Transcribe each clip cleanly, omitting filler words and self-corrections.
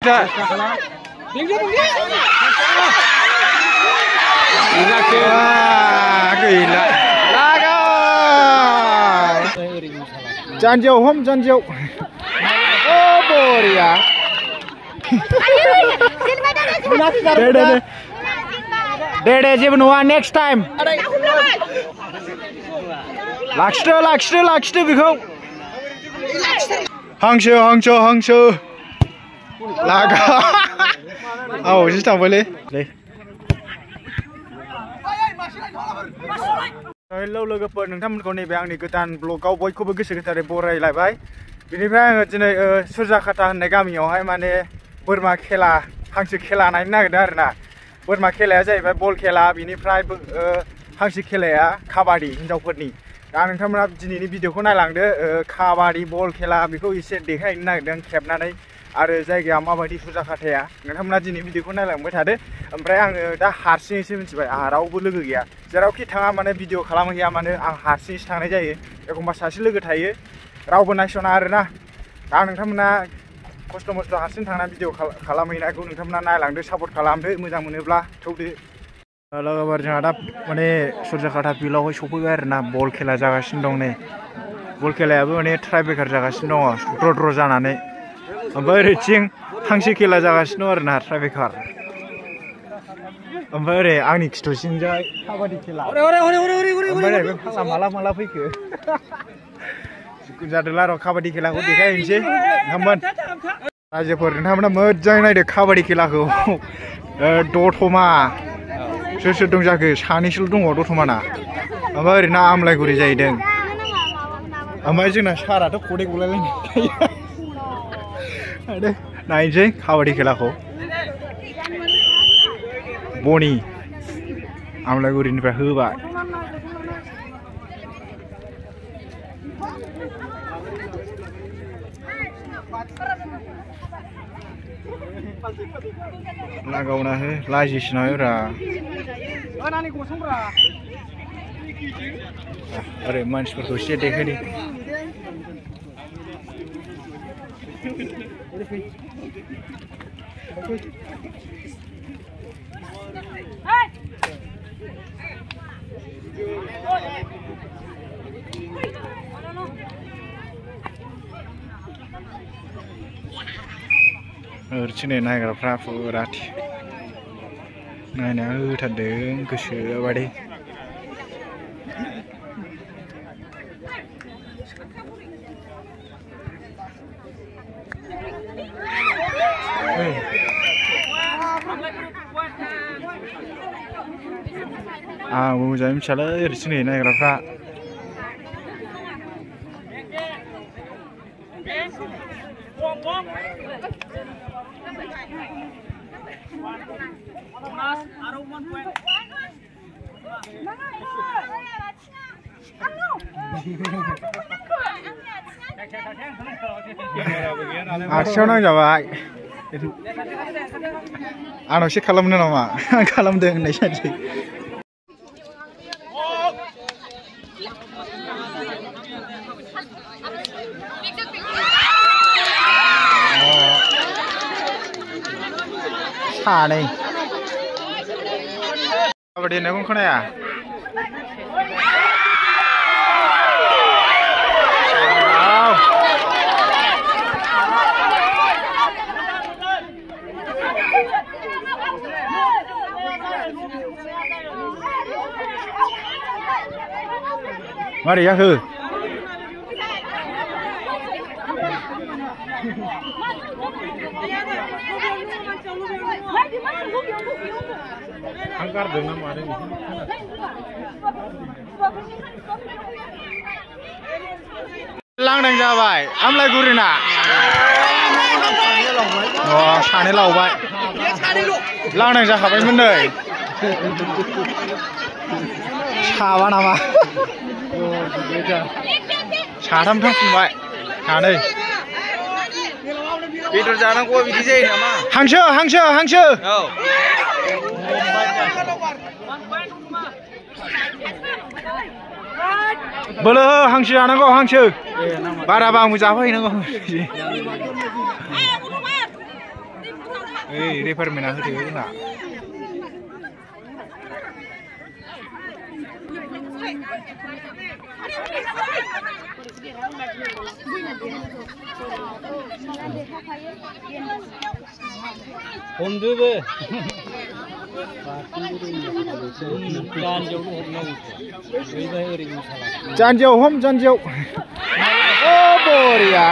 सेस्था गैला जानजियाव हम जानजियाव ओ बरिया दे जेबो नङा नेक्स्ट टाइम लाखिदो बेखौ हांसो लागा औ एसे थांबायलै हेलौ लोगोफोर नोंथांमोनखौ नैबे आंनि गोदान ब्लगाव बयखौबो गोसो गोथारै बरायलायबाय बेनिफ्राय आङो दिनै सुरजाखाता होननाय गामियावहाय माने बोरमा खेला हांसो खेला नायनो नागिरदों आरोना बोरमा खेलाया जाहैबाय बल खेला बेनिफ्राय हांसो खेलाया काबादि हिनजावफोरनि दा नोंथांमोना दिनैनि भिडिअखौ नायलांदो काबादि बल खेला बेखौ एसे देखायनो नागिरदों खेबनानै आरो जायगाया माबायदि सुरजाखाताया नोंथांमोना दिनै भिडिअखौ नायलांबाय थादो ओमफ्राय आङो दा हारसिङैसो मिथिबाय आंहा रावबो लोगो गैया जेरावखि थाङा माने भिडिअ खालामहैया माने आं हारसिङैसो थांनाय जायो एखमबा सासे लोगो थायो रावबो नायस'ना आरोना दा नोंथांमोना खस्थ' मस्थ' हारसिं थांना भिडिअ खालामहैनायखौ नोंथांमोना नायलांदो सापर्ट खालामदो मोजां मोनोब्ला थौदो लोगोफोर जोंहा दा माने सुरजाखाता फिल्डआवहाय सफैबाय आरोना बल खेला जागासिनो दं नै बल खेलायाबो माने ट्राइब्रेकार जागासिनो दङ द्र' जानानै ओमफ्राय ओरैथिं हांसो खेला जागासिनो दं आरोना ट्राइब्रेकार ओमफ्राय ओरै आंनि खिथुसिंजाय काबादि खेला ओमफ्राय बे फासा माला फैखो जिखुनु जादोंला र' काबादि खेलाखौ देखायहैनोसै नोंथांमोन रायजोफोर नोंथांमोना मोजाङै नायदो काबादि खेलाखौ दतमा सोर दं जाखो सानैसोल' दङ दतमाना ओमफ्राय ओरैना आमलायगुरि जाहैदों ओमफ्राय जोंना साराथ' खदै गलायलायनाय नायनोसै काबादि खेलाखौ बनि आमलायगुरिनिफ्राय होबाय लागावना हो लाजिसिना होरा ओरै मानसिफोरखौ एसे देखायदो ओरैथिंनै नायग्राफ्रा फुरा नायना होथारदों गोसो बायदि आंबो मोजाङै मिथियालै ओरैथिंनै नायग्राफ्रा आथियाव नांजाबाय आंनाव एसे खालामनो नामा आं खालामदों होननाय जानोसै सानै काबादि होननायखौ खोनाया मारै जाखो आं गारदों ना मादों लांदां जाबाय आमलायगुरिना सानै लावबाय लांदां जाखाबायमोन नै साबा नामा साथाम थांफिनबाय सानै बेदर जानांगौ बिदि जायो नामा हांसो हांसो हांसो औ बोलो हांसो जानांगौ हांसो बाराबा आंबो जाफैनांगौ ओइ रेफारमेन्टआ होदो जोंहा हमदोबो जानजियाव हम जानजियाव ओ बरिया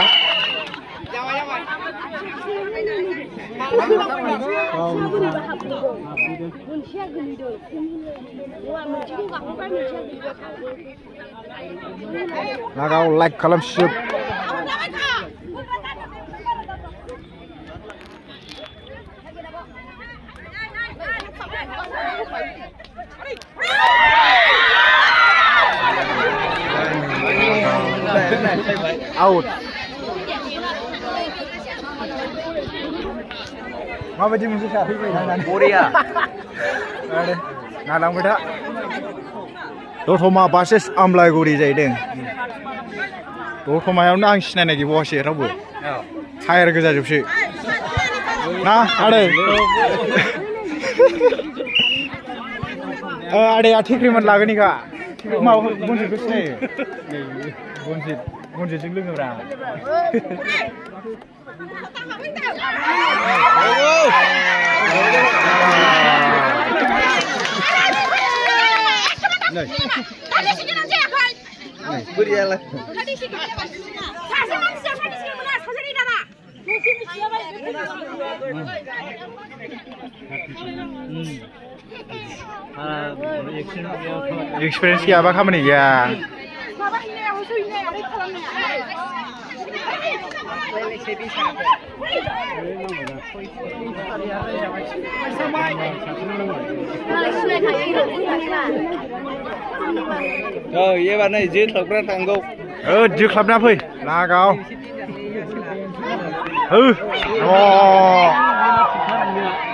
लागाव लाइक खालामसिब out माबायदि मोनसे साफैबाय नालाय बरिया आरे नालांबाय था दतमा बासेस आमलायगुरि जाहैदों दतमायावनो आं सिनायनाय गैबावासै रावबो टायार गोजाजोबसो ना आदै आदैया थेख्रिमोन लागोनिखा माबा बनजितखौ सिनायो बनजितजों लोगोब्रा बोरियालाय एक्सपिरियेन्स गैयाबा खामानि गैया एबार नै जोख्लाबग्रा थांगौ जोख्लाबना फै लागाव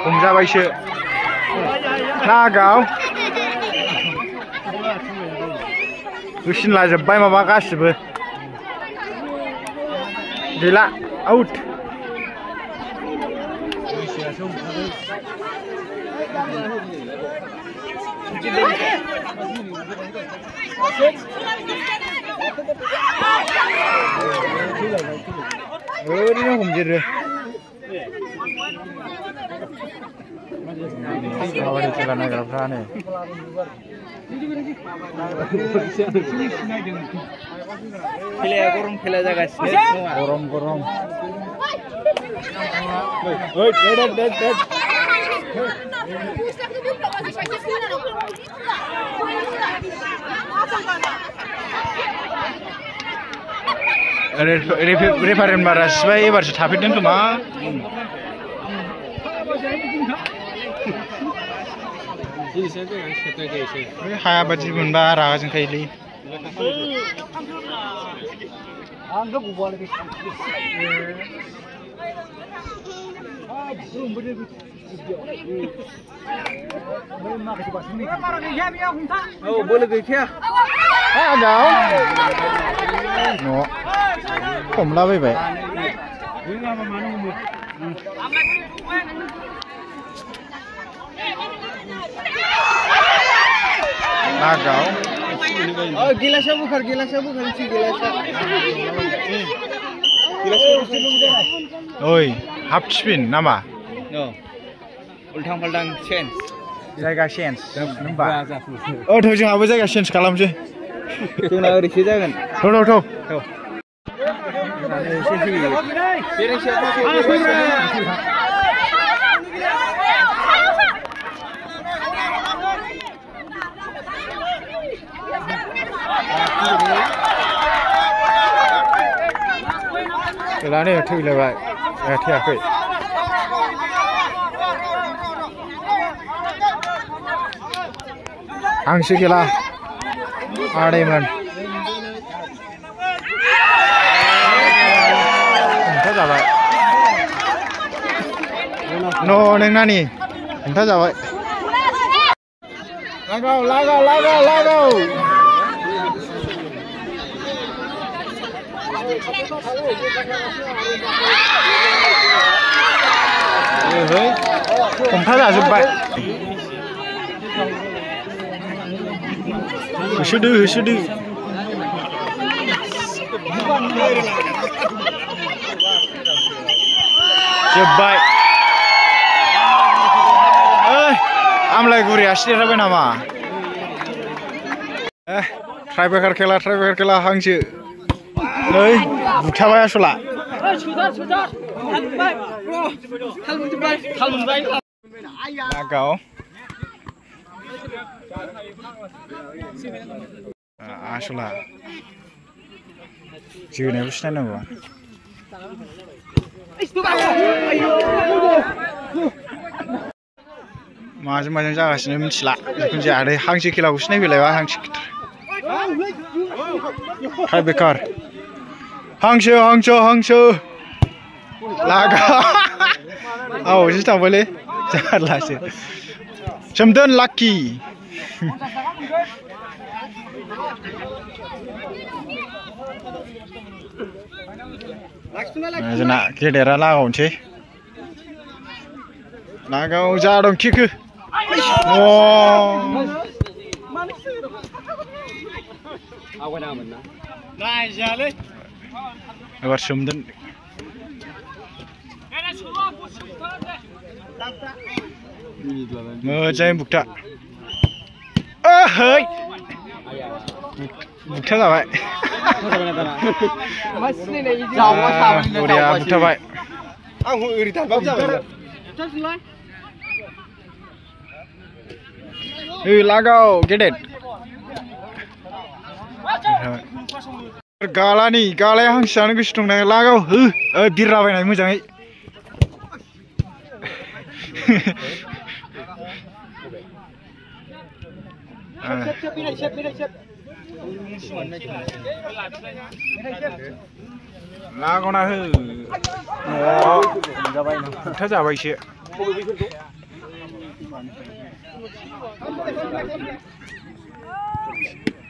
हमजाबायसो लागाव होसिनलाजोब्बाय माबा गासिबो गैला आउट ओरैनो हमजेरो माबायदि खेला नायग्राफ्रा नै खेलाया गरम खेला जागासिनो गरम गरम रेफारेन्ट बारा सिबाय एबारसो थाफेरदों खोमा हाया बादि मोनबा रागा जोंखायोलै बोलो गैखाया न' हमलाबायबाय लागाव गिलासा बुखार गिलासा ओइ हाफ स्पिन नामा उल्थां फाल्थां चेन्ज जायगा चेन्ज होनबा थ' जोंहाबो जायगा चेन्ज खालामसै जोंना ओरैसो जागोन थ' लाने थैलायबाय थैयाखै हांसो खेला आदैमोन हेंथा जाबाय नोंनानि हेंथा जाबाय लागाव है हमथा जाजोब्बाय होसोदो होसोदो जोब्बाय आमलायगुरिया सिदेरबाय नामा ट्राइबेकार खेला हांसो नै बुथाबाय आसला लागाव आसला जोनायाबो सिनायनांगौ माजों जागासिनो मिथिला जिखुनु जाया आरो हांसो खेलाखौ सिनायफैलायबा हांसो ट्राइबेकार हांसो लागा जि थांबायलै जारलासो सोमदोन लाक्कि जोंना गेदेरा लागावनोसै लागाव जा दं किखो एबार सोमदोन मोजाङै बुगथा बुगथा जाबाय बरिया बुगथाबाय लागाव गेदेर गालाया हांसोआनो गोसो दं ना लागाव बिरलाबायनाय मोजाङै लागावना हो बुथा जाबायसो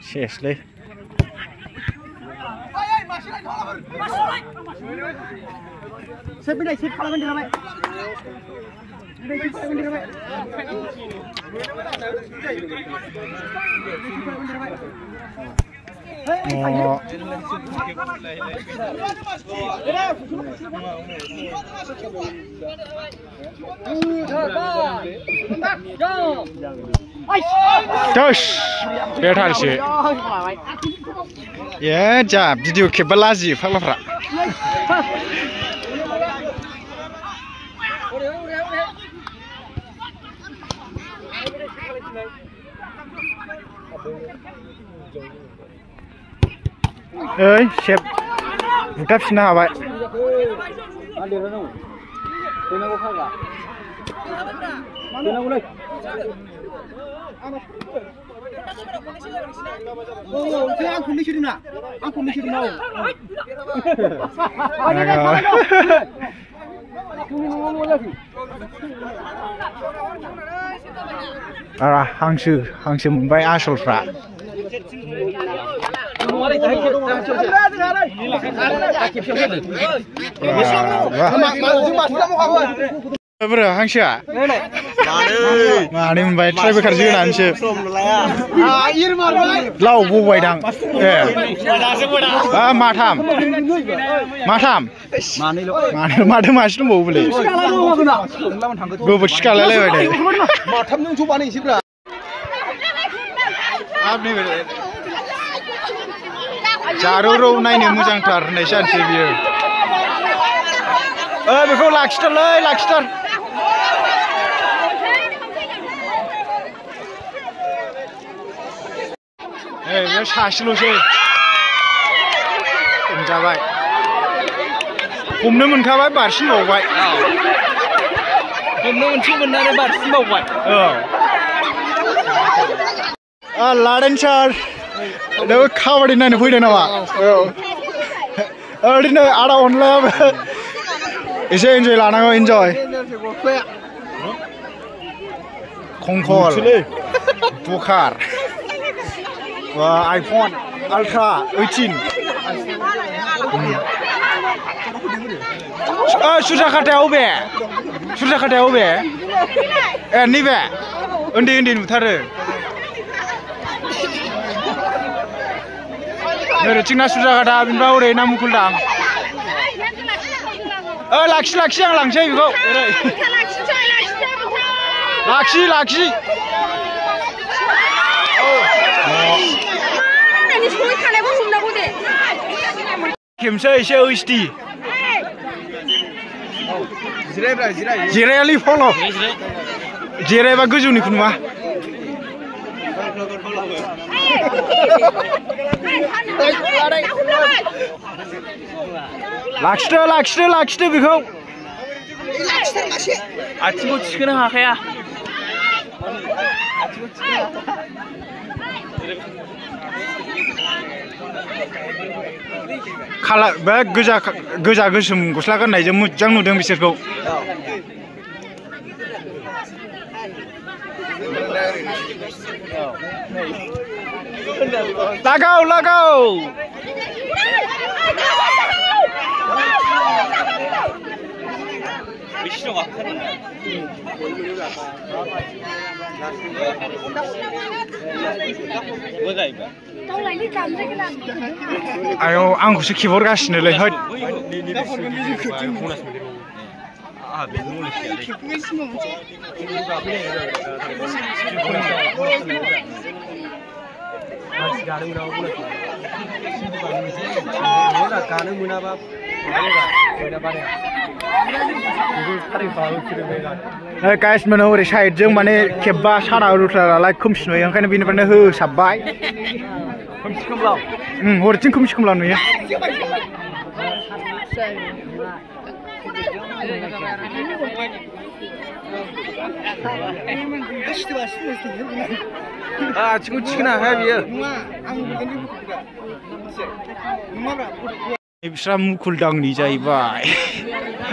सेसलै बेथारसो जा भिडिअ खेबबा लाजियो फाग्लाफ्रा सेब बुथाफिननो हाबाय हांसो मोनबाय आसलफ्रा हांसोआ मानै मोनबाय ट्राइबेकार जोनानैसो लाव बबायदां माथाम माथो मासे दंबावोलै गोबोरखि गालायलायबाय जारौ रौ नायनो मोजांथार होननाय जानोसै बियो बेखौ लाखिथार बे सासेल'सै हमजाबाय हमनो मोनखाबाय बारसिनबावबाय हमनो मोननानै बारसिनबावबाय लादेन सार नों खाबादि नायनो फैदों नामा ओरैनो आदा अनलायाबो एसे एन्जय लानांगौ एन्जय कंकल बुखार आइफन अल्ट्रा 18 सुरजाखाथाया अबे सुरजाखाथाया अबे ए नैबे उन्दै उन्दै नुथारो ओरैथिंना सुरजाखाथा बिनिफ्राय ओरै ना मुकुलदां लाखि आं लांसै बेखौ ओरै लाखि खेमसै एसे ओइसडि जिरायालै फल' जिरायबा गोजौनिखौ नुवा लाखिदो बेखौ आथिंखौ थिखोनो हाखाया खालार बे गोजा गोसोम गस्ला गाननायजों मोजां नुदों बिसोरखौ लागाव आयौ आंखौसो खिहरगासिनोलै होद गाइस मोनो ओरै साइडजों माने खेबबा साना रुथारालाय खोमसि नुयो ओंखायनो बेनिफ्रायनो होसाबबाय हरैथिं खोमसि खोमला नुयो आथिंखौ थिखोनो हाखाया बियो बिस्रा मुकुलदांनि जाहैबाय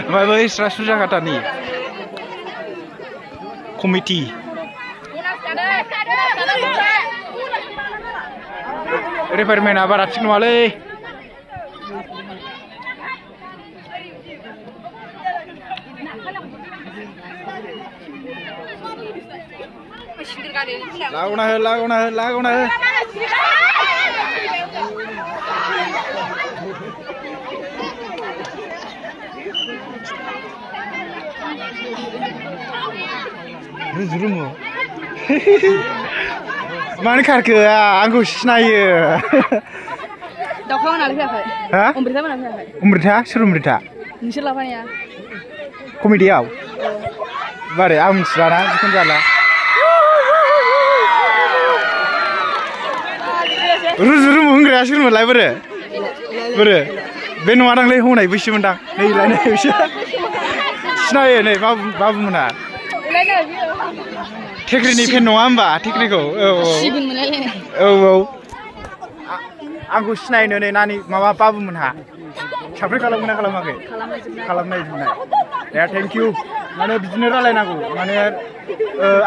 ओमफ्राय बै बिस्रा सुरजाखाथानि कमिटि रेफारमेन्टआ बारा थिग नङालै लागौना हो रुजुरुमो मानो खारखो आंखौ सिनायो दाउखा मोनालै फैयाखै हा अमृता मोना फैयाखै अमृता सोर अमृता नोंसोर लाफानाया कमेडियाव बारे आं मिथिलाना जिखुनु जाला रुजुरुमु होनग्राया सोरमोनलाय बोरो बे नङा दांलै हौनाय बैसोमोनदां नैलाय बिसोर सिनायो नै बाबुमोना टेक्रिनि फेन नङा होमबा टेक्रिखौ औ आंखौ सिनायनो नै नानि माबा बाबुमोनहा साबस्क्राइब खालामगोना खालामाखै खालामनाय ए थेंक इउ माने बिदिनो रायलायनांगौ माने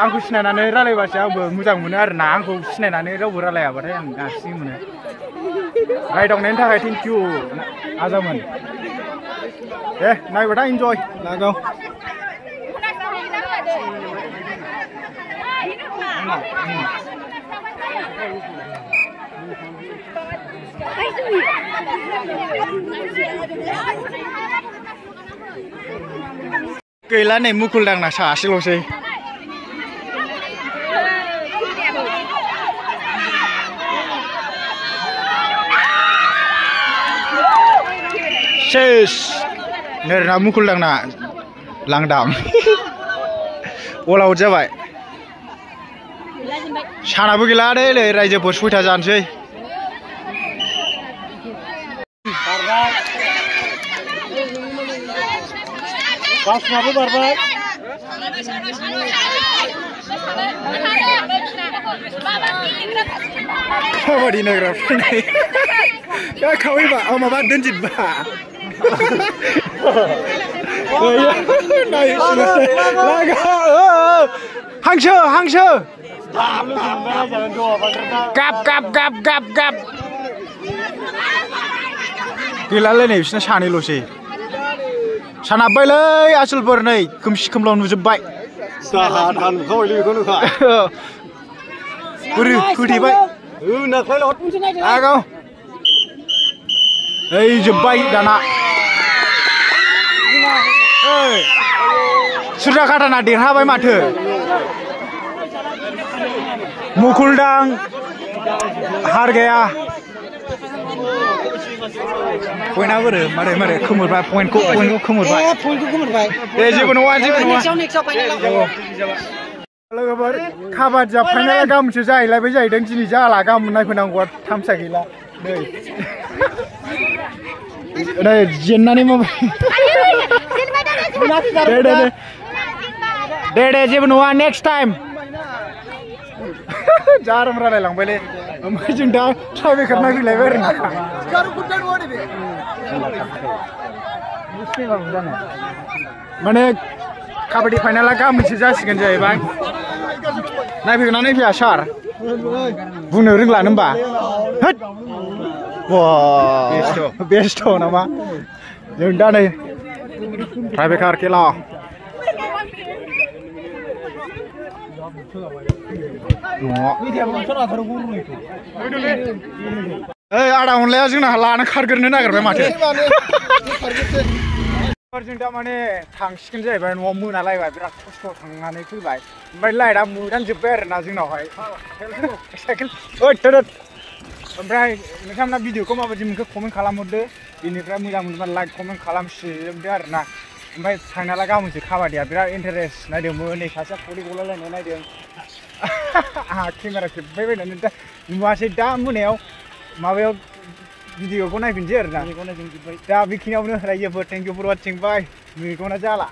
आंखौ सिनायनानै रायलायबासो आंबो मोजां मोनो आरोना आंखौ सिनायनानै रावबो रायलायाबाथाय आं गासिबो मोनो रायदावनायनि थाखाय थेंक इउ आजामोन दे नायबाथाय इन्जय लागाव गैला नै मुकुलदांना सासेल'सै सेस नोरना मुकुलदांना लांदां अल आउट जाबाय सानाबो गैला दे नै रायजोफोर 6टा जानोसै बासनाबो बारबाय खाबादि नायग्राफोर दा खावैबा माबा दोनजितबा हांसो गाब गैलालै नै बिसोरना सानैल'सै सानाब्बायलै आसोलफोर नै खोमसि खोमलाव नुजोब्बाय साहा दानखावलै बेखौ नुखा बोरै फोथेबाय नाख्लायलाव आगाव ओइ जोब्बाय दाना ओइ सुरजाखाटाना देरहाबाय माथो मुकुलदां हार गैया पइन्टआ बोरो मारै खोमोरबाय पइन्टखौ खोमोरबाय दे जेबो नङा लोगोफोर काबादिया फाइनाला गाबोनसो जाहैलायबाय जाहैदों दिनै जाला गाबोन नायफैनांगौआ थामसा गैला नै जेननानै दे जेबो नङा नेक्स्ट टाइम जा आराम रायलायलांबायलै ओमफ्राय जों दा ट्राइबेकार नायफैलायबाय आरोना माने काबादि फाइनाला गाबोनसो जासिगोन जाहैबाय नायफैगोन ना नायफैया सार बुंनो रोंलानो होमबा होद बेस्थ' नामा जों दा नै ट्राइबेकार खेला ओइ आदा अनलाया जोंना लानो खारग्रोनो नागिरबाय माथो जों दा माने थांसिगोन जाहैबाय न'आव मोनालायबाय बिराद खस्थ' थांनानै फैबाय ओमफ्राय लाइटआ मोदानजोब्बाय आरोना जोंनावहाय साइकेल ओमफ्राय नोंथांमोना भिडिअखौ माबायदि मोनखो कमेन्ट खालामहरदो बेनिफ्राय मोजां मोनोबा लाइक कमेन्ट खालामसिजोबदो आरोना ओमफ्राय फाइनाला गाबोनसो काबादिया बिराद इन्टारेस्ट नायदोंमोन नै सासेया खदै गलायलायनाय नायदों आंहा केमेरा खेबबाय बायनानै दा नुवासै दा मोनायाव माबायाव भिडिअखौ नायफिनसै आरोना दा बेखिनियावनो रायजोफोर थेंक इउ फर वाचिं बाय मेगना जाला